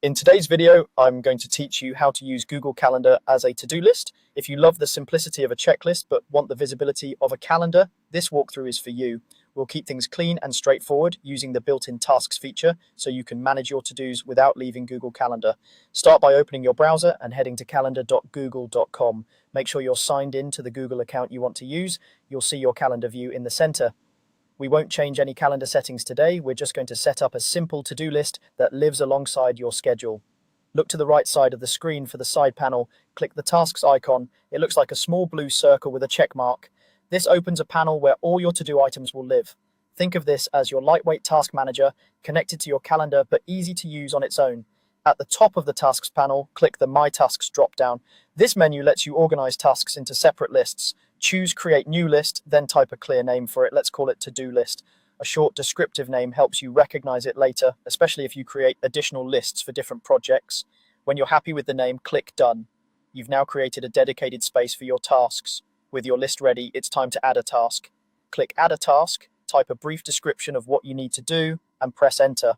In today's video, I'm going to teach you how to use Google Calendar as a to-do list. If you love the simplicity of a checklist but want the visibility of a calendar, this walkthrough is for you. We'll keep things clean and straightforward using the built-in tasks feature so you can manage your to-dos without leaving Google Calendar. Start by opening your browser and heading to calendar.google.com. Make sure you're signed in to the Google account you want to use. You'll see your calendar view in the center. We won't change any calendar settings today. We're just going to set up a simple to-do list that lives alongside your schedule. Look to the right side of the screen for the side panel. Click the tasks icon. It looks like a small blue circle with a check mark. This opens a panel where all your to-do items will live. Think of this as your lightweight task manager, connected to your calendar but easy to use on its own. At the top of the tasks panel, click the My Tasks drop-down. This menu lets you organize tasks into separate lists. Choose Create New List, then type a clear name for it. Let's call it To-Do List. A short descriptive name helps you recognize it later, especially if you create additional lists for different projects. When you're happy with the name, click Done. You've now created a dedicated space for your tasks. With your list ready, it's time to add a task. Click Add a Task, type a brief description of what you need to do, and press Enter.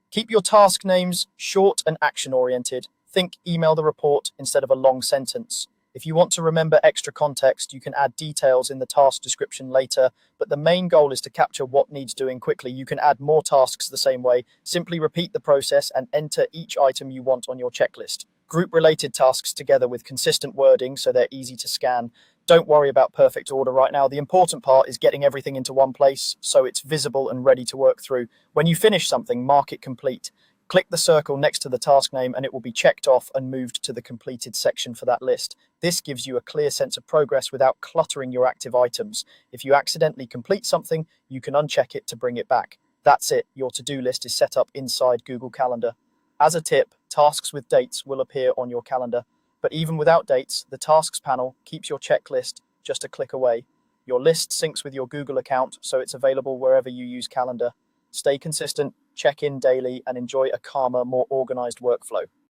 Keep your task names short and action-oriented. Think email the report instead of a long sentence. If you want to remember extra context, you can add details in the task description later, but the main goal is to capture what needs doing quickly. You can add more tasks the same way. Simply repeat the process and enter each item you want on your checklist. Group related tasks together with consistent wording so they're easy to scan. Don't worry about perfect order right now. The important part is getting everything into one place so it's visible and ready to work through. When you finish something, mark it complete. Click the circle next to the task name and it will be checked off and moved to the completed section for that list. This gives you a clear sense of progress without cluttering your active items. If you accidentally complete something, you can uncheck it to bring it back. That's it, your to-do list is set up inside Google Calendar. As a tip, tasks with dates will appear on your calendar. But even without dates, the tasks panel keeps your checklist just a click away. Your list syncs with your Google account, so it's available wherever you use Calendar. Stay consistent, check in daily, and enjoy a calmer, more organized workflow.